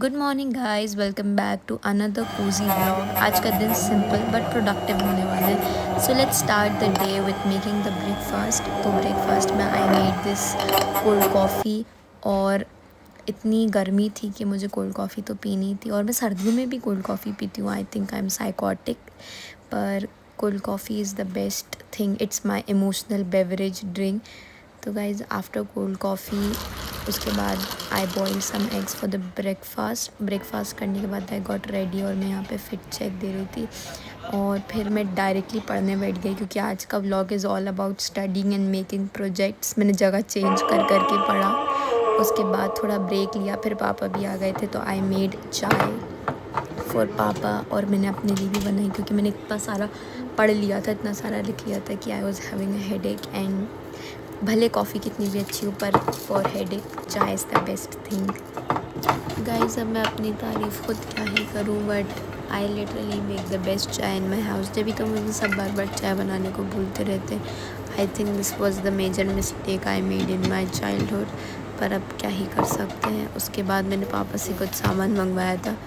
Good morning guys, welcome back to another cosy vlog. आज का दिन सिंपल बट प्रोडक्टिव होने वाला है। So let's start the day with making the breakfast. तो ब्रेकफास्ट में I made this cold coffee. और इतनी गर्मी थी कि मुझे कोल्ड कॉफ़ी तो पीनी थी, और मैं सर्दियों में भी कोल्ड कॉफ़ी पीती हूँ। I think I am psychotic, पर cold coffee is the best thing. It's my emotional beverage drink. तो गाइज आफ्टर कोल्ड कॉफ़ी उसके बाद I boil some eggs for the breakfast करने के बाद आई गॉट रेडी, और मैं यहाँ पे फिट चेक दे रही थी। और फिर मैं डायरेक्टली पढ़ने बैठ गई, क्योंकि आज का vlog is all about studying and making projects. मैंने जगह चेंज कर के पढ़ा। उसके बाद थोड़ा ब्रेक लिया, फिर पापा भी आ गए थे तो आई मेड चाय फॉर पापा, और मैंने अपने लिए भी बनाई, क्योंकि मैंने इतना सारा पढ़ लिया था, इतना सारा लिख लिया था कि I was having a headache. And भले कॉफ़ी कितनी भी अच्छी हो, पर फॉर हेडेक चाय is the best thing. Guys अब मैं अपनी तारीफ़ खुद क्या ही करूँ, but I literally make the best चाय इन माई हाउस। जब भी तो मुझे सब बार चाय बनाने को भूलते रहते। I think this was the major mistake I made in my childhood, पर अब क्या ही कर सकते हैं। उसके बाद मैंने पापा से कुछ सामान मंगवाया था,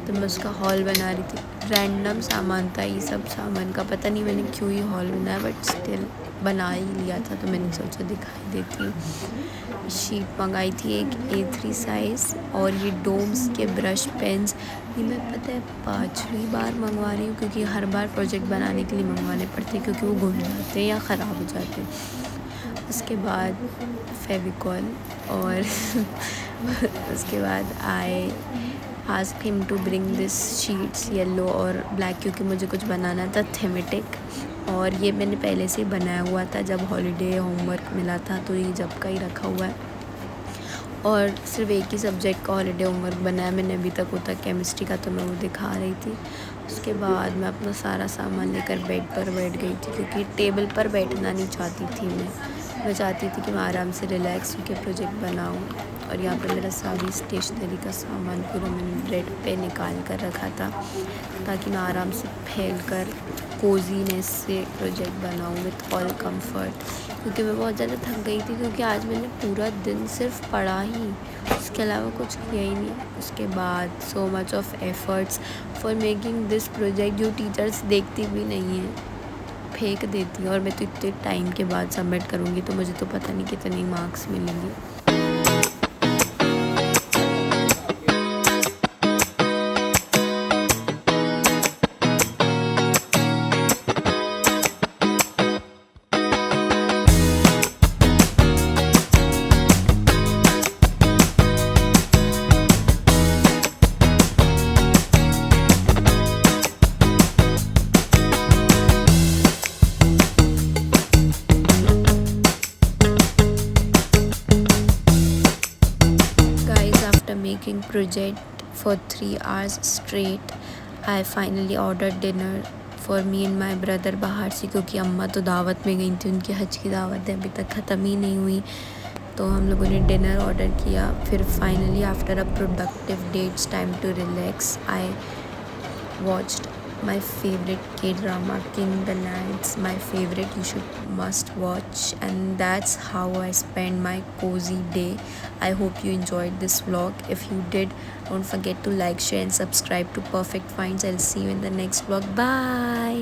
तो मैं उसका हॉल बना रही थी। रैंडम सामान था ये सब सामान का, पता नहीं मैंने क्यों ही हॉल बनाया, बट स्टिल बना ही लिया था, तो मैंने सोचा दिखाई देती हूँ। शीट मंगाई थी एक A3 साइज़, और ये डोम्स के ब्रश पेन्स, ये मैं पता है 5वीं बार मंगवा रही हूँ, क्योंकि हर बार प्रोजेक्ट बनाने के लिए मंगवाने पड़ते हैं, क्योंकि वो घुल जाते हैं या ख़राब हो जाते हैं। उसके बाद फेविकॉल, और उसके बाद I ask him to bring this sheets yellow और ब्लैक, क्योंकि मुझे कुछ बनाना था थीमेटिक। और ये मैंने पहले से बनाया हुआ था, जब हॉलीडे होमवर्क मिला था, तो ये जब का ही रखा हुआ है। और सिर्फ एक ही सब्जेक्ट का हॉलीडे होमवर्क बनाया मैंने अभी तक, होता केमिस्ट्री का, तो मैं वो दिखा रही थी। उसके बाद मैं अपना सारा सामान लेकर बेड पर बैठ गई थी, क्योंकि टेबल पर बैठना नहीं चाहती थी मैं चाहती थी कि मैं आराम से रिलैक्स होकर प्रोजेक्ट बनाऊँ। और यहाँ पे मेरा सारी स्टेशनरी का सामान पूरा मैंने बेड पे निकाल कर रखा था, ताकि मैं आराम से फैल कर कोजीनेस से प्रोजेक्ट बनाऊँ विथ ऑल कंफर्ट। क्योंकि मैं बहुत ज़्यादा थक गई थी, क्योंकि आज मैंने पूरा दिन सिर्फ पढ़ा ही, उसके अलावा कुछ किया ही नहीं। उसके बाद so much of efforts for making this project, जो टीचर्स देखती भी नहीं हैं, फेंक देती हैं। और मैं तो इतने टाइम के बाद सबमिट करूँगी, तो मुझे तो पता नहीं कितने मार्क्स मिलेंगे। Making project for 3 hours straight, I finally ordered dinner for me and my brother बाहर से, क्योंकि अम्मा तो दावत में गई थी, उनकी हज की दावत है, अभी तक ख़त्म ही नहीं हुई। तो हम लोगों ने डिनर ऑर्डर किया। फिर finally after a productive day it's time to relax. I watched my favorite K-drama King the Nights, my favorite, you should must watch. And that's how I spend my cozy day. I hope you enjoyed this vlog. If you did, don't forget to like, share and subscribe to Perfect Finds. I'll see you in the next vlog. Bye.